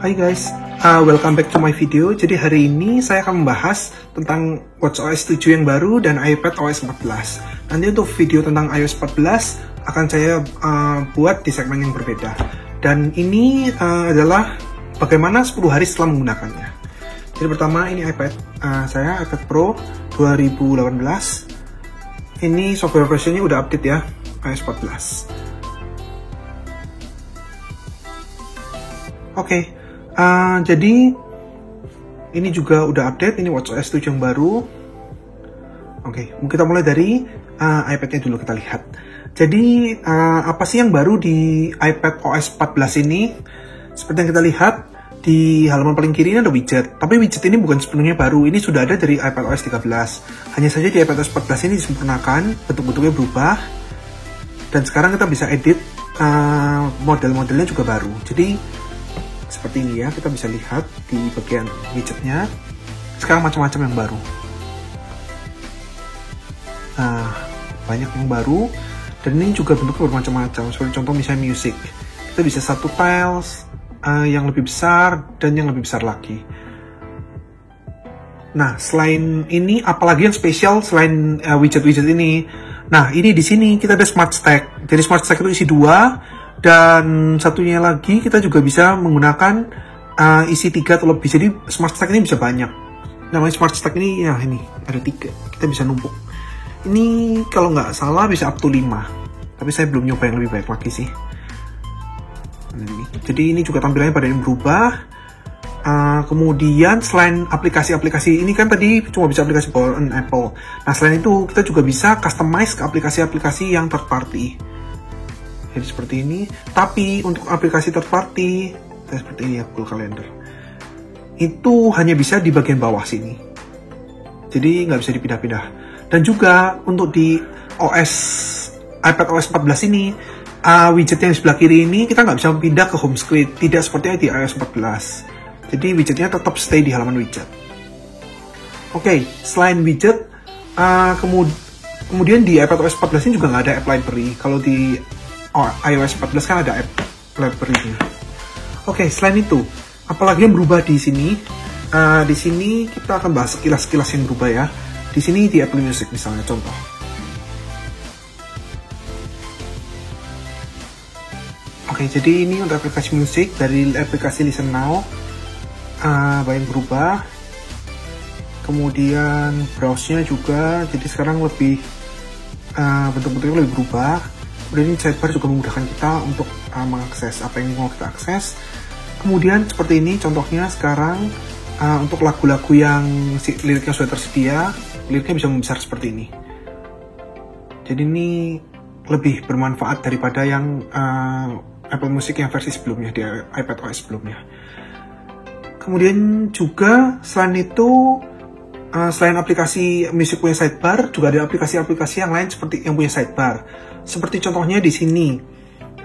Hai guys, welcome back to my video. Jadi hari ini saya akan membahas tentang watchOS 7 yang baru dan iPadOS 14. Nanti untuk video tentang iOS 14 akan saya buat di segmen yang berbeda. Dan ini adalah bagaimana 10 hari setelah menggunakannya. Jadi pertama ini iPad, saya iPad Pro 2018. Ini software versionnya udah update ya, iOS 14. Oke. Jadi ini juga udah update, ini watchOS 7 yang baru. Oke, kita mulai dari iPad-nya dulu, kita lihat. Jadi apa sih yang baru di iPadOS 14 ini? Seperti yang kita lihat di halaman paling kiri ini ada widget. Tapi widget ini bukan sepenuhnya baru, ini sudah ada dari iPadOS 13. Hanya saja di iPadOS 14 ini disempurnakan, bentuk-bentuknya berubah. Dan sekarang kita bisa edit model-modelnya juga baru. Jadi seperti ini ya, kita bisa lihat di bagian widgetnya. Sekarang macam-macam yang baru. Banyak yang baru. Dan ini juga bentuknya bermacam-macam. Seperti contoh misalnya music. Kita bisa satu tiles yang lebih besar dan yang lebih besar lagi. Nah, selain ini, apalagi yang spesial selain widget-widget ini? Nah, ini di sini kita ada Smart Stack. Jadi Smart Stack itu isi 2. Dan satunya lagi kita juga bisa menggunakan isi 3 atau lebih. Jadi Smart Stack ini bisa banyak. Namanya Smart Stack ini ya, ini ada 3. Kita bisa numpuk. Ini kalau nggak salah bisa up to 5. Tapi saya belum nyoba yang lebih baik lagi sih. Jadi ini juga tampilannya pada yang berubah. Kemudian selain aplikasi-aplikasi ini kan tadi cuma bisa aplikasi bawaan Apple. Nah selain itu kita juga bisa customize ke aplikasi-aplikasi yang third party. Jadi seperti ini. Tapi untuk aplikasi third party seperti ini ya, Google Calendar, itu hanya bisa di bagian bawah sini. Jadi nggak bisa dipindah-pindah. Dan juga untuk di iPadOS 14 ini, widget yang di sebelah kiri ini kita nggak bisa pindah ke home screen. Tidak seperti di iOS 14. Jadi widgetnya tetap stay di halaman widget. Oke, selain widget, kemudian di iPadOS 14 ini juga nggak ada app library. Kalau di iOS 14 kan ada app library-nya. Oke, selain itu, apalagi yang berubah di sini? Di sini kita akan bahas sekilas-sekilas yang berubah ya. Di sini di Apple Music misalnya, contoh. Oke, jadi ini untuk aplikasi musik dari aplikasi Listen Now. Banyak berubah. Kemudian browse-nya juga, jadi sekarang lebih bentuk-bentuknya lebih berubah. Kemudian ini sidebar juga memudahkan kita untuk mengakses apa yang mau kita akses. Kemudian seperti ini contohnya sekarang untuk lagu-lagu yang liriknya sudah tersedia, liriknya bisa membesar seperti ini. Jadi ini lebih bermanfaat daripada yang Apple Music yang versi sebelumnya, di iPadOS sebelumnya. Kemudian juga selain itu, selain aplikasi musik punya sidebar, juga ada aplikasi-aplikasi yang lain seperti yang punya sidebar. Seperti contohnya di sini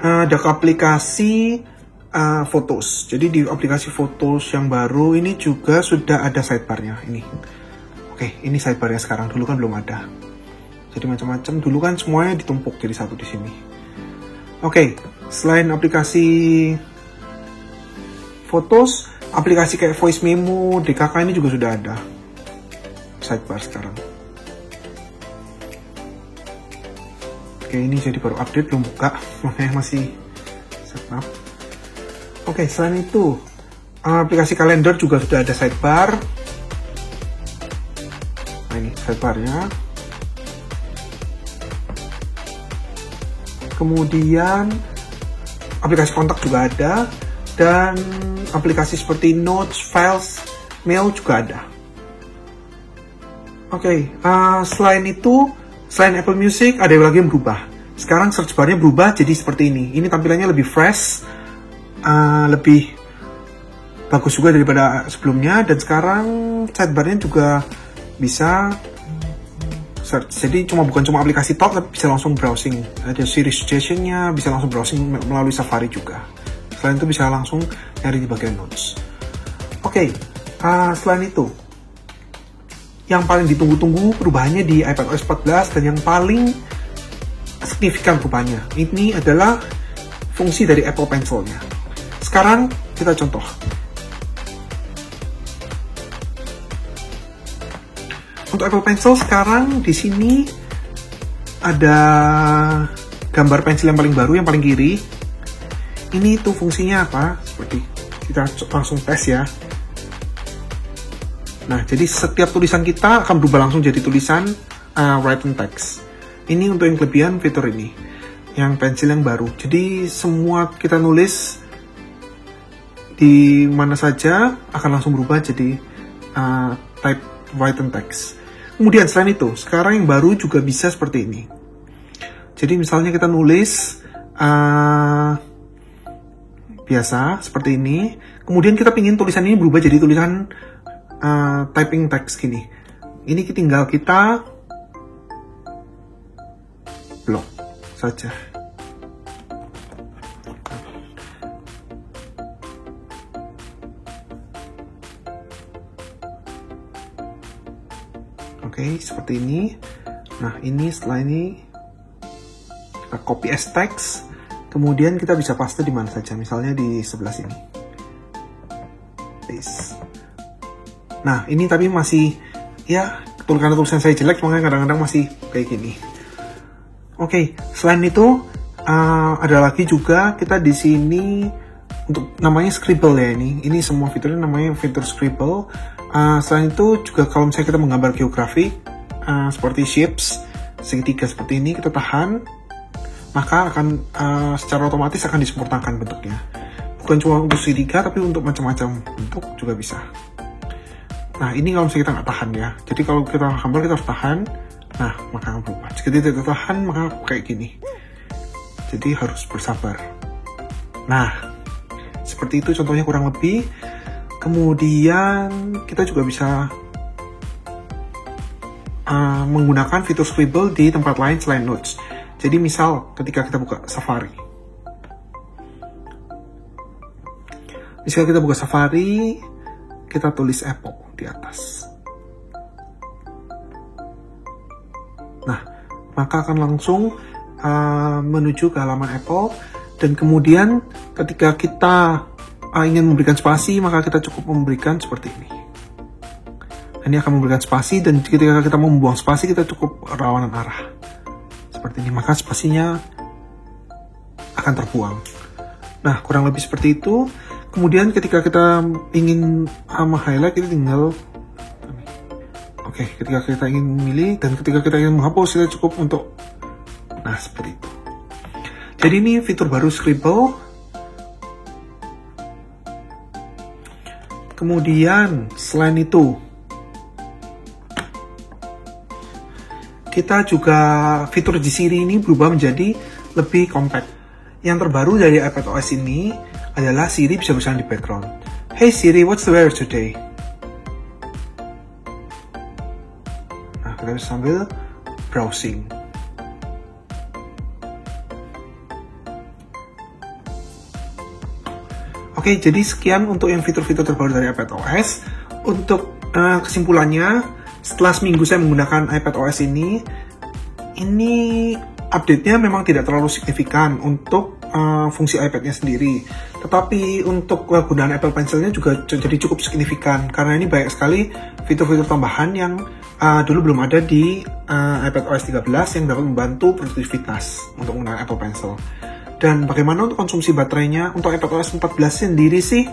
ada aplikasi Photos. Jadi di aplikasi Photos yang baru ini juga sudah ada sidebarnya ini. Oke, ini sidebarnya sekarang. Dulu kan belum ada. Jadi macam-macam. Dulu kan semuanya ditumpuk jadi satu di sini. Oke, selain aplikasi Photos, aplikasi kayak Voice Memo, DKK ini juga sudah ada sidebar sekarang. Oke, ini jadi baru update, belum buka, makanya masih setup. Oke, selain itu aplikasi kalender juga sudah ada sidebar. Nah ini sidebarnya. Kemudian aplikasi kontak juga ada. Dan aplikasi seperti Notes, Files, Mail juga ada. Oke, selain itu, selain Apple Music, ada lagi yang berubah. Sekarang search bar-nya berubah jadi seperti ini. Ini tampilannya lebih fresh, lebih bagus juga daripada sebelumnya. Dan sekarang sidebar-nya juga bisa search. Jadi bukan cuma aplikasi top, tapi bisa langsung browsing. Ada series suggestion-nya, bisa langsung browsing melalui Safari juga. Selain itu bisa langsung nyari di bagian Notes. Oke, selain itu, yang paling ditunggu-tunggu perubahannya di iPadOS 14 dan yang paling signifikan perubahannya, ini adalah fungsi dari Apple Pencil-nya. Sekarang kita contoh. untuk Apple Pencil sekarang di sini ada gambar pensil yang paling baru, yang paling kiri. Ini tuh fungsinya apa? Seperti kita langsung tes ya. Nah, jadi setiap tulisan kita akan berubah langsung jadi tulisan written text. Ini untuk yang kelebihan fitur ini, yang pensil yang baru. Jadi semua kita nulis di mana saja akan langsung berubah jadi type written text. Kemudian selain itu, sekarang yang baru juga bisa seperti ini. Jadi misalnya kita nulis biasa seperti ini, kemudian kita ingin tulisan ini berubah jadi tulisan typing text gini. Ini tinggal kita blok saja. Oke, seperti ini. Nah, ini setelah ini kita copy as text, kemudian kita bisa paste di mana saja, misalnya di sebelah sini. Paste. Nah, ini tapi masih ya karena tulisan saya jelek, makanya kadang-kadang masih kayak gini. Oke, selain itu ada lagi juga kita di sini untuk namanya scribble ya ini. Ini semua fiturnya namanya fitur scribble. Selain itu juga kalau misalnya kita menggambar geografi seperti shapes segitiga seperti ini, kita tahan, maka akan secara otomatis akan disempurnakan bentuknya. Bukan cuma untuk segitiga, tapi untuk macam-macam bentuk juga bisa. Nah, ini kalau misalnya kita nggak tahan ya. Jadi kalau kita gambar kita harus tahan. Nah, maka akan berubah. Jika tidak tahan, maka kayak gini. Jadi harus bersabar. Nah, seperti itu contohnya kurang lebih. Kemudian kita juga bisa menggunakan fitur scribble di tempat lain selain Notes. Jadi misal ketika kita buka Safari. Misalnya kita buka Safari, kita tulis Apple di atas. Nah, maka akan langsung menuju ke halaman Apple, dan kemudian ketika kita ingin memberikan spasi, maka kita cukup memberikan seperti ini. Ini akan memberikan spasi, dan ketika kita mau membuang spasi, kita cukup rawanan arah. Seperti ini, maka spasinya akan terbuang. Nah, kurang lebih seperti itu. Kemudian ketika kita ingin meng-highlight, kita tinggal ketika kita ingin memilih, dan ketika kita ingin menghapus, kita cukup untuk seperti itu. Jadi ini fitur baru Scribble. Kemudian selain itu, kita juga fitur di Siri ini berubah menjadi lebih compact. Yang terbaru dari iPadOS ini adalah Siri bisa bersama di background. Hey Siri, what's the weather today? Nah, kita bisa sambil browsing. Oke, jadi sekian untuk yang fitur-fitur terbaru dari iPadOS. Untuk kesimpulannya, setelah seminggu saya menggunakan iPadOS ini update-nya memang tidak terlalu signifikan untuk fungsi iPad-nya sendiri. Tetapi untuk penggunaan Apple Pencil-nya juga jadi cukup signifikan, karena ini banyak sekali fitur-fitur tambahan yang dulu belum ada di iPadOS 13 yang dapat membantu produktivitas untuk menggunakan Apple Pencil. Dan bagaimana untuk konsumsi baterainya? Untuk iPadOS 14 sendiri sih,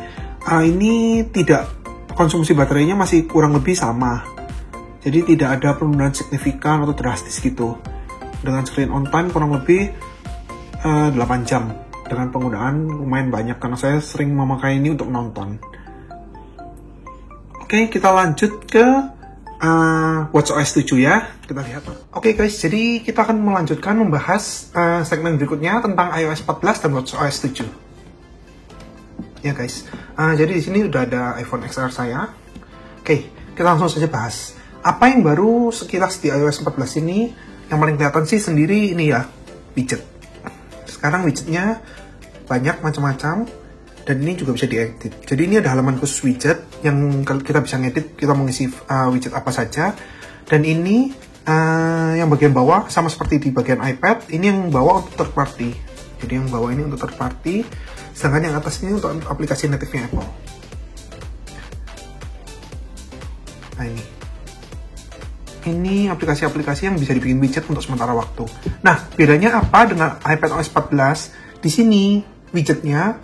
ini tidak, konsumsi baterainya masih kurang lebih sama. Jadi tidak ada penurunan signifikan atau drastis gitu. Dengan screen on time kurang lebih 8 jam. Dengan penggunaan lumayan banyak, karena saya sering memakai ini untuk nonton. Oke, kita lanjut ke WatchOS 7 ya. Kita lihat. Oke guys, jadi kita akan melanjutkan membahas segmen berikutnya tentang iOS 14 dan WatchOS 7. Ya guys, jadi di sini udah ada iPhone XR saya. Oke, kita langsung saja bahas. Apa yang baru sekilas di iOS 14 ini? Yang paling kelihatan sih sendiri ini ya, widget. Sekarang widgetnya banyak macam-macam, dan ini juga bisa diedit. Jadi ini ada halaman khusus widget yang kita bisa ngedit, kita mengisi widget apa saja. Dan ini yang bagian bawah sama seperti di bagian iPad, ini yang bawah untuk third party. Jadi yang bawah ini untuk third party, sedangkan yang atas ini untuk aplikasi native-nya Apple. Nah ini. ini aplikasi-aplikasi yang bisa dibikin widget untuk sementara waktu. Nah, bedanya apa dengan iPadOS 14? Di sini widgetnya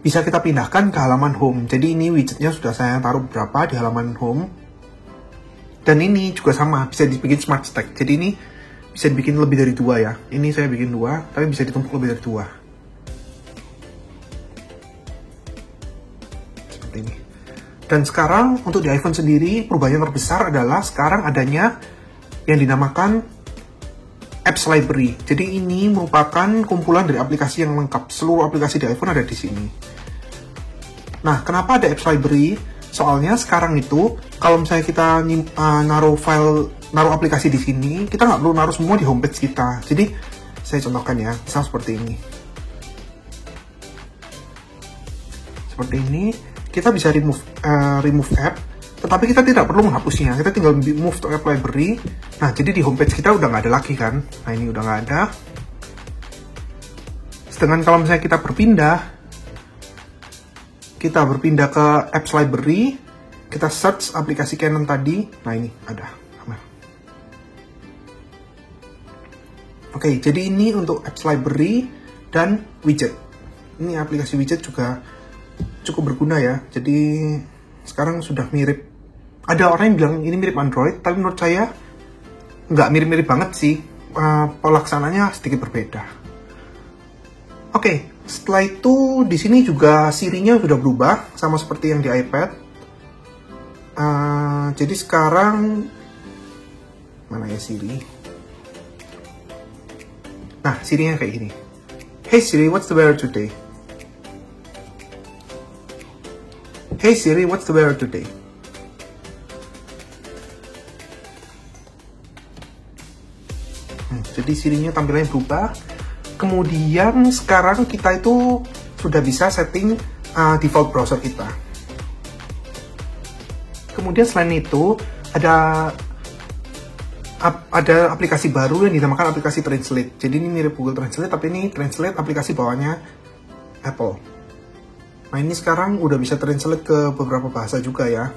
bisa kita pindahkan ke halaman home. Jadi ini widgetnya sudah saya taruh beberapa di halaman home. Dan ini juga sama, bisa dibikin smart stack. Jadi ini bisa dibikin lebih dari 2 ya. Ini saya bikin 2, tapi bisa ditumpuk lebih dari 2. Seperti ini. Dan sekarang untuk di iPhone sendiri, perubahan yang terbesar adalah sekarang adanya yang dinamakan Apps Library. Jadi ini merupakan kumpulan dari aplikasi yang lengkap. Seluruh aplikasi di iPhone ada di sini. Nah, kenapa ada Apps Library? Soalnya sekarang itu, kalau misalnya kita naruh aplikasi di sini, kita nggak perlu naruh semua di homepage kita. Jadi, saya contohkan ya, misal seperti ini. Seperti ini. Kita bisa remove app, tetapi kita tidak perlu menghapusnya. Kita tinggal move to app library. Nah, jadi di homepage kita udah nggak ada lagi kan. Nah, ini udah nggak ada. Sedangkan kalau misalnya kita berpindah ke apps library, kita search aplikasi Canon tadi. Nah, ini ada. Oke, jadi ini untuk apps library dan widget. Ini aplikasi widget juga cukup berguna ya. Jadi sekarang sudah mirip. Ada orang yang bilang ini mirip Android, tapi menurut saya nggak mirip-mirip banget sih. Pelaksananya sedikit berbeda. Oke, setelah itu di sini juga Siri-nya sudah berubah sama seperti yang di iPad. Jadi sekarang mana ya Siri? Nah, Siri-nya kayak gini. Hey Siri, what's the weather today? Hey Siri, what's the weather today? Jadi Siri-nya tampilannya berubah. Kemudian sekarang kita itu sudah bisa setting default browser kita. Kemudian selain itu ada aplikasi baru yang dinamakan aplikasi Translate. Jadi ini mirip Google Translate, tapi ini Translate aplikasi bawahnya Apple. Nah, ini sekarang udah bisa translate ke beberapa bahasa juga ya.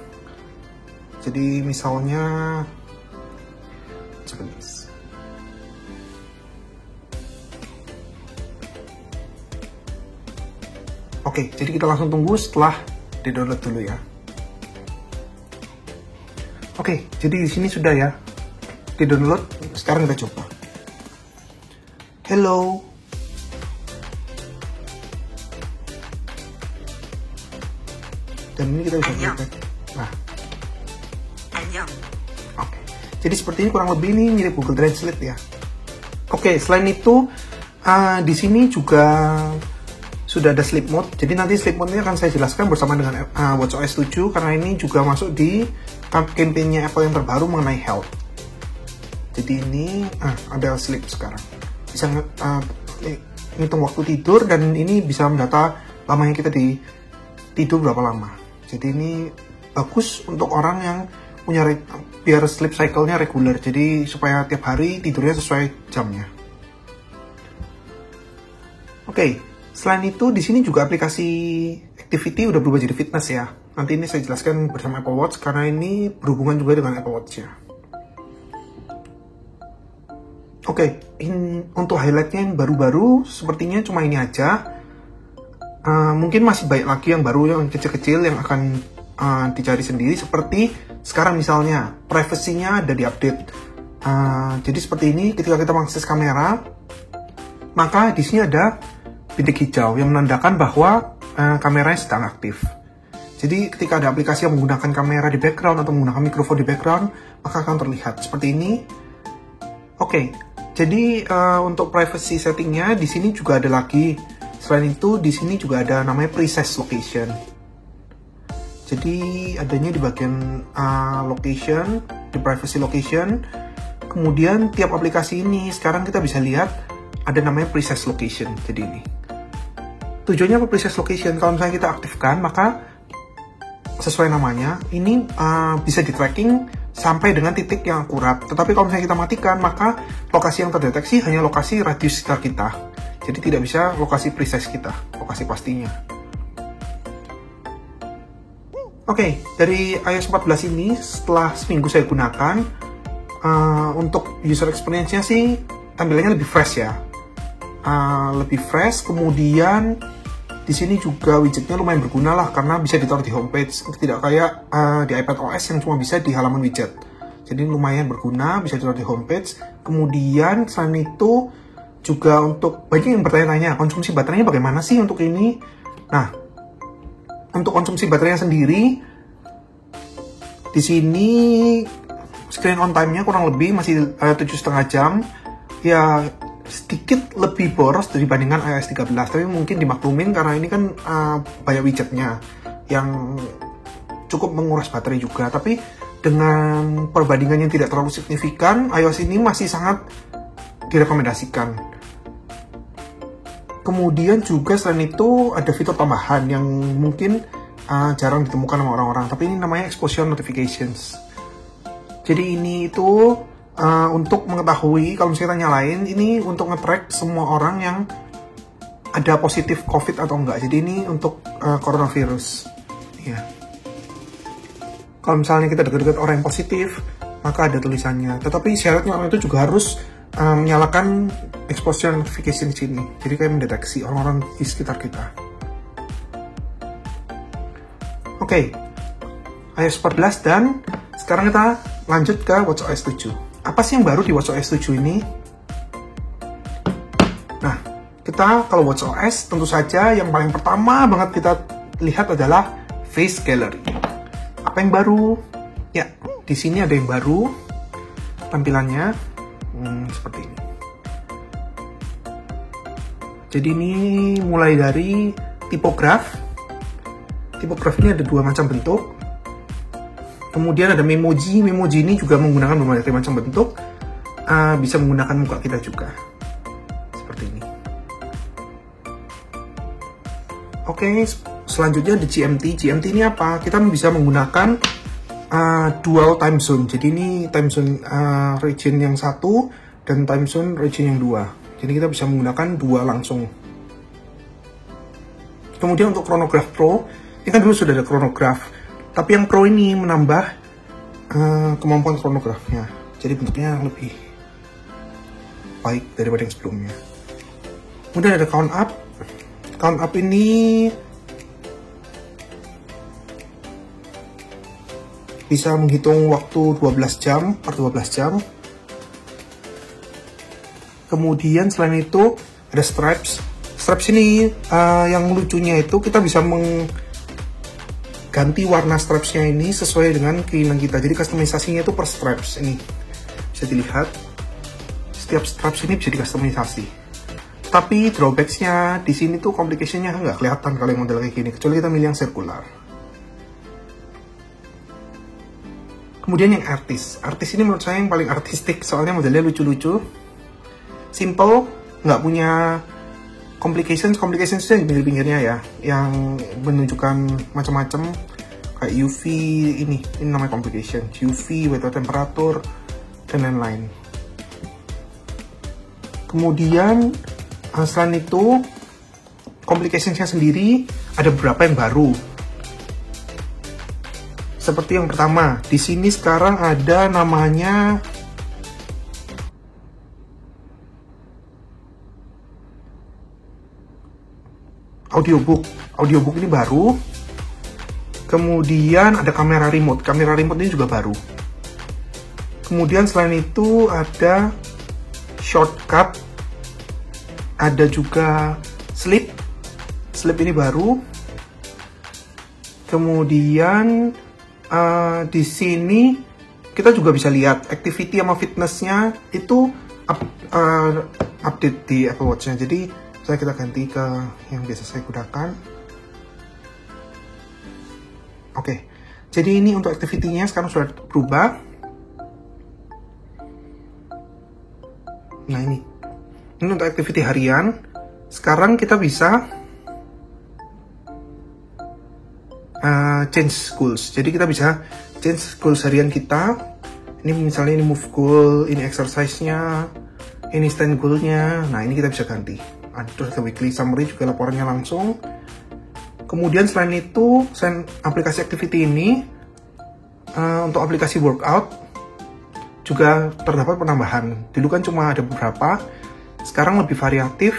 Jadi misalnya Japanese. Oke, jadi kita langsung tunggu setelah di-download dulu ya. Oke, jadi di sini sudah ya di-download. Sekarang kita coba. Hello. Dan ini kita bisa lihat. Nah. Oke. Jadi seperti ini kurang lebih ini mirip Google Translate ya. Oke, selain itu di sini juga sudah ada sleep mode. Jadi nanti sleep mode-nya akan saya jelaskan bersama dengan watchOS 7 karena ini juga masuk di campaign-nya Apple yang terbaru mengenai health. Jadi ini ada sleep sekarang. Bisa ngitung waktu tidur dan ini bisa mendata lamanya kita tidur berapa lama. Jadi ini bagus untuk orang yang punya biar sleep cycle-nya reguler. Jadi supaya tiap hari tidurnya sesuai jamnya. Oke, selain itu di sini juga aplikasi activity udah berubah jadi fitness ya. Nanti ini saya jelaskan bersama Apple Watch karena ini berhubungan juga dengan Apple Watch-nya. Oke, untuk highlight-nya yang baru-baru sepertinya cuma ini aja. Mungkin masih banyak lagi yang baru yang kecil-kecil yang akan dicari sendiri, seperti sekarang misalnya privacy-nya ada di-update. Jadi seperti ini, ketika kita mengakses kamera, maka di sini ada bintik hijau yang menandakan bahwa kameranya sedang aktif. Jadi ketika ada aplikasi yang menggunakan kamera di background atau menggunakan mikrofon di background, maka akan terlihat seperti ini. Oke, jadi untuk privacy settingnya di sini juga ada lagi. Selain itu, di sini juga ada namanya preset location. Jadi adanya di bagian location, di privacy location. Kemudian tiap aplikasi ini sekarang kita bisa lihat ada namanya preset location. Jadi ini tujuannya apa preset location? Kalau misalnya kita aktifkan, maka sesuai namanya ini bisa di tracking sampai dengan titik yang akurat. Tetapi kalau misalnya kita matikan, maka lokasi yang terdeteksi hanya lokasi radius sekitar kita. Jadi tidak bisa lokasi precise kita, lokasi pastinya. Oke, dari iOS 14 ini setelah seminggu saya gunakan, untuk user experience-nya sih tampilannya lebih fresh ya, lebih fresh. Kemudian di sini juga widgetnya lumayan berguna lah, karena bisa ditaruh di homepage, tidak kayak di iPad OS yang cuma bisa di halaman widget. Jadi lumayan berguna, bisa ditaruh di homepage. Kemudian selain itu juga untuk banyak yang bertanya-tanya konsumsi baterainya bagaimana sih untuk ini. Nah, untuk konsumsi baterainya sendiri di sini screen on time-nya kurang lebih masih 7,5 jam. Ya sedikit lebih boros dibandingkan iOS 13, tapi mungkin dimaklumin karena ini kan banyak widgetnya yang cukup menguras baterai juga. Tapi dengan perbandingan yang tidak terlalu signifikan, iOS ini masih sangat direkomendasikan. Kemudian juga selain itu ada fitur tambahan yang mungkin jarang ditemukan sama orang-orang, tapi ini namanya exposure notifications. Jadi ini itu untuk mengetahui kalau misalnya kita nyalain, ini untuk nge-track semua orang yang ada positif COVID atau enggak. Jadi ini untuk coronavirus. Ya. Kalau misalnya kita dekat-dekat orang yang positif, maka ada tulisannya. Tetapi syaratnya orang itu juga harus menyalakan exposure notification di sini. Jadi kayak mendeteksi orang-orang di sekitar kita. Oke, iOS 14 dan sekarang kita lanjut ke watchOS 7. Apa sih yang baru di watchOS 7 ini? Nah, kita kalau watchOS tentu saja yang paling pertama banget kita lihat adalah Face Gallery. Apa yang baru? Ya, di sini ada yang baru tampilannya seperti ini. Jadi ini mulai dari tipograf. Tipograf ini ada dua macam bentuk. Kemudian ada memoji. Memoji ini juga menggunakan berbagai macam bentuk. Bisa menggunakan muka kita juga. Seperti ini. Oke, selanjutnya ada GMT. GMT ini apa? Kita bisa menggunakan dual time zone. Jadi ini time zone region yang satu dan time zone region yang dua. Jadi kita bisa menggunakan dua langsung. Kemudian untuk Chronograph Pro, ini kan dulu sudah ada Chronograph, tapi yang Pro ini menambah kemampuan chronografnya. Jadi bentuknya lebih baik daripada yang sebelumnya. Kemudian ada Count Up. Count Up ini bisa menghitung waktu 12 jam per 12 jam. Kemudian selain itu ada Stripes. Stripes ini yang lucunya itu kita bisa ganti warna stripes-nya ini sesuai dengan keinginan kita. Jadi customisasinya itu per stripes ini. Bisa dilihat. Setiap stripes ini bisa dikustomisasi. Tapi drawbacks-nya di sini tuh complication-nya nggak kelihatan kalau yang model kayak gini. Kecuali kita milih yang circular. Kemudian yang artis. Artis ini menurut saya yang paling artistik. Soalnya modelnya lucu-lucu. Simple. Nggak punya complications itu yang di pinggirnya ya, yang menunjukkan macam-macam kayak UV ini namanya complication, UV, weather temperature dan lain-lain. Kemudian selain itu complicationsnya sendiri ada beberapa yang baru. Seperti yang pertama, di sini sekarang ada namanya audiobook. Audiobook ini baru. Kemudian ada kamera remote. Kamera remote ini juga baru. Kemudian selain itu ada shortcut. Ada juga sleep. Sleep ini baru. Kemudian di sini kita juga bisa lihat activity sama fitnessnya itu update di Apple Watch-nya. Jadi kita ganti ke yang biasa saya gunakan. Oke, jadi ini untuk activity-nya sekarang sudah berubah. Nah ini untuk activity harian. Sekarang kita bisa change goals. Jadi kita bisa change goals harian kita. Ini misalnya ini move goal, ini exercise-nya, ini stand goal-nya. Nah ini kita bisa ganti. Terus ada weekly summary juga laporannya langsung. Kemudian selain itu, selain aplikasi activity ini, untuk aplikasi workout juga terdapat penambahan. Dulu kan cuma ada beberapa, sekarang lebih variatif.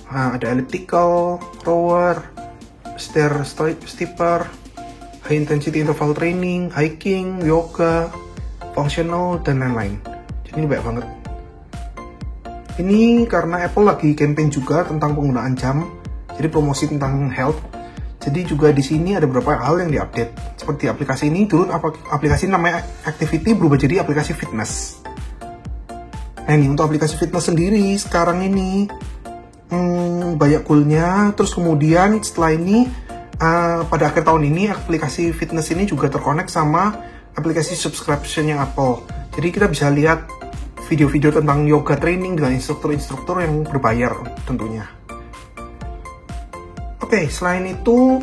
Ada elliptical, rower, stair stepper, high intensity interval training, hiking, yoga, functional, dan lain-lain. Jadi ini banyak banget. Ini karena Apple lagi campaign juga tentang penggunaan jam, jadi promosi tentang health. Jadi juga di sini ada beberapa hal yang diupdate. Seperti aplikasi ini, dulu aplikasi namanya Activity berubah jadi aplikasi fitness. Nah ini untuk aplikasi fitness sendiri, sekarang ini banyak goalnya. Terus kemudian setelah ini, pada akhir tahun ini, aplikasi fitness ini juga terkonek sama aplikasi subscription-nya Apple. Jadi kita bisa lihat video-video tentang yoga training dengan instruktur-instruktur yang berbayar tentunya. Oke, selain itu,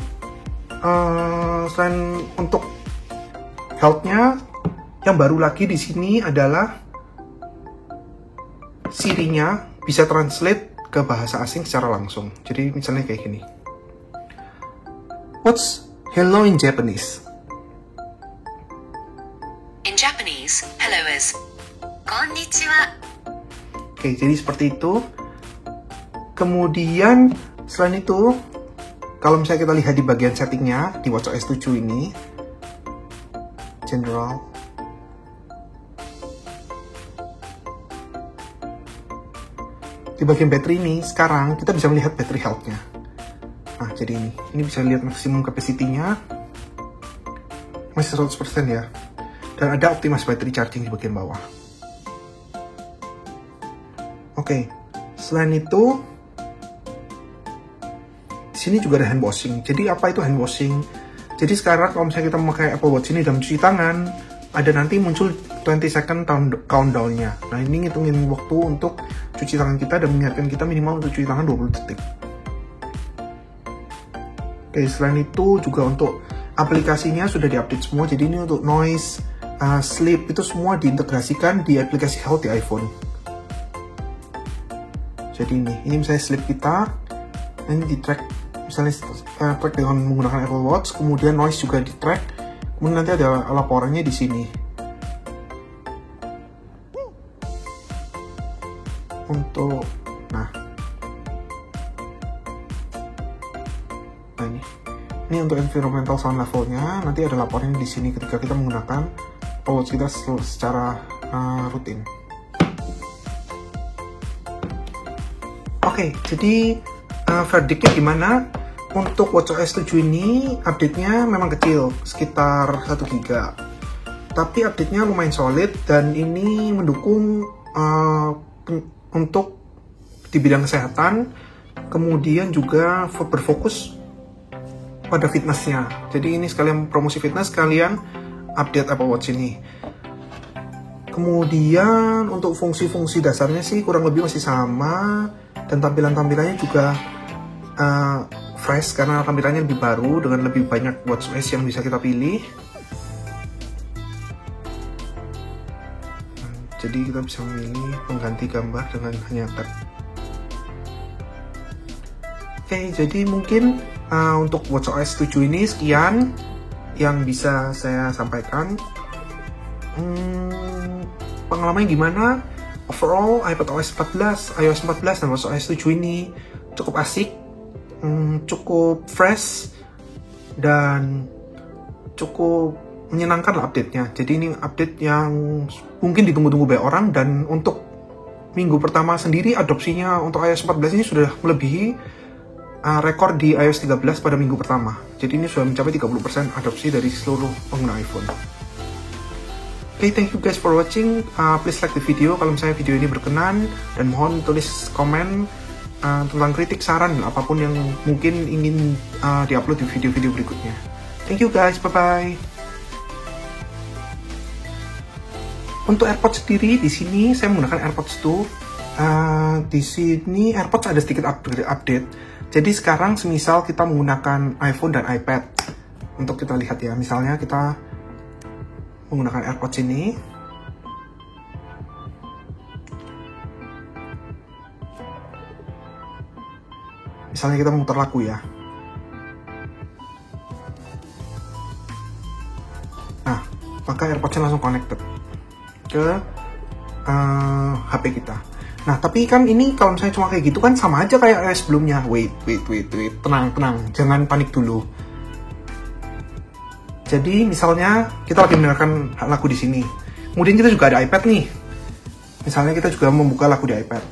selain untuk health-nya, yang baru lagi di sini adalah Siri-nya bisa translate ke bahasa asing secara langsung. Jadi misalnya kayak gini. What's hello in Japanese? In Japanese, hello is konnichiwa. Oke, jadi seperti itu. Kemudian selain itu, kalau misalnya kita lihat di bagian settingnya di watchOS 7 ini, general, di bagian battery ini sekarang kita bisa melihat battery health-nya. Nah, jadi ini bisa lihat maksimum capacity-nya masih 100% ya. Dan ada optimized battery charging di bagian bawah. Oke, selain itu, di sini juga ada hand washing. Jadi apa itu hand washing? Jadi sekarang kalau misalnya kita memakai Apple Watch ini dalam cuci tangan, ada nanti muncul 20 second countdown-nya. Nah ini ngitungin waktu untuk cuci tangan kita dan mengingatkan kita minimal untuk cuci tangan 20 detik. Oke, selain itu juga untuk aplikasinya sudah diupdate semua. Jadi ini untuk noise, sleep, itu semua diintegrasikan di aplikasi health di iPhone. Jadi ini misalnya sleep kita, ini di track, misalnya track dengan menggunakan Apple Watch, kemudian noise juga di track, kemudian nanti ada laporannya di sini. Untuk, nah ini untuk environmental sound levelnya, nanti ada laporannya di sini ketika kita menggunakan Apple Watch kita secara rutin. Oke, jadi verdictnya gimana? Untuk watchOS 7 ini update-nya memang kecil, sekitar 1 GB. Tapi update-nya lumayan solid dan ini mendukung untuk di bidang kesehatan, kemudian juga berfokus pada fitness-nya. Jadi ini sekalian promosi fitness, sekalian update Apple Watch ini. Kemudian untuk fungsi-fungsi dasarnya sih kurang lebih masih sama, dan tampilannya juga fresh karena tampilannya lebih baru dengan lebih banyak watchOS yang bisa kita pilih. Jadi kita bisa memilih pengganti gambar dengan hanya tap. Oke, jadi mungkin untuk watchOS 7 ini sekian yang bisa saya sampaikan. Pengalamannya gimana? Overall, iPadOS 14, iOS 14, dan watchOS 7 ini cukup asik, cukup fresh, dan cukup menyenangkan lah update-nya. Jadi ini update yang mungkin ditunggu-tunggu banyak orang, dan untuk minggu pertama sendiri adopsinya untuk iOS 14 ini sudah melebihi rekor di iOS 13 pada minggu pertama. Jadi ini sudah mencapai 30% adopsi dari seluruh pengguna iPhone. Oke, thank you guys for watching. Please like the video kalau misalnya video ini berkenan, dan mohon tulis komen tentang kritik, saran, apapun yang mungkin ingin diupload di video-video berikutnya. Thank you guys, bye-bye. Untuk AirPods sendiri, di sini saya menggunakan AirPods 2. Di sini AirPods ada sedikit update. Jadi sekarang semisal kita menggunakan iPhone dan iPad, untuk kita lihat ya, misalnya kita menggunakan AirPods ini. Misalnya kita memutar lagu ya. Nah, maka AirPods-nya langsung connected ke HP kita. Nah, tapi kan ini kalau misalnya cuma kayak gitu kan sama aja kayak sebelumnya. Wait. Tenang. Jangan panik dulu. Jadi, misalnya kita lagi mendengarkan lagu di sini. Kemudian kita juga ada iPad nih. Misalnya kita juga membuka lagu di iPad.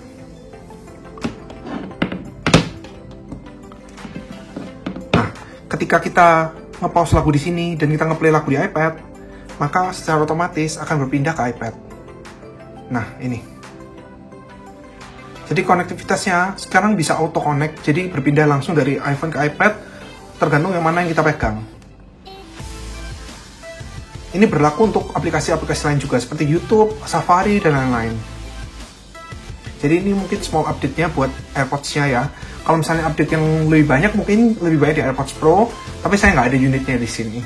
Nah, ketika kita nge-pause lagu di sini dan kita nge-play lagu di iPad, maka secara otomatis akan berpindah ke iPad. Nah, ini. Jadi konektivitasnya sekarang bisa auto connect, jadi berpindah langsung dari iPhone ke iPad, tergantung yang mana yang kita pegang. Ini berlaku untuk aplikasi-aplikasi lain juga, seperti YouTube, Safari, dan lain-lain. Jadi ini mungkin small update-nya buat AirPods-nya ya. Kalau misalnya update yang lebih banyak, mungkin lebih banyak di AirPods Pro, tapi saya nggak ada unitnya di sini.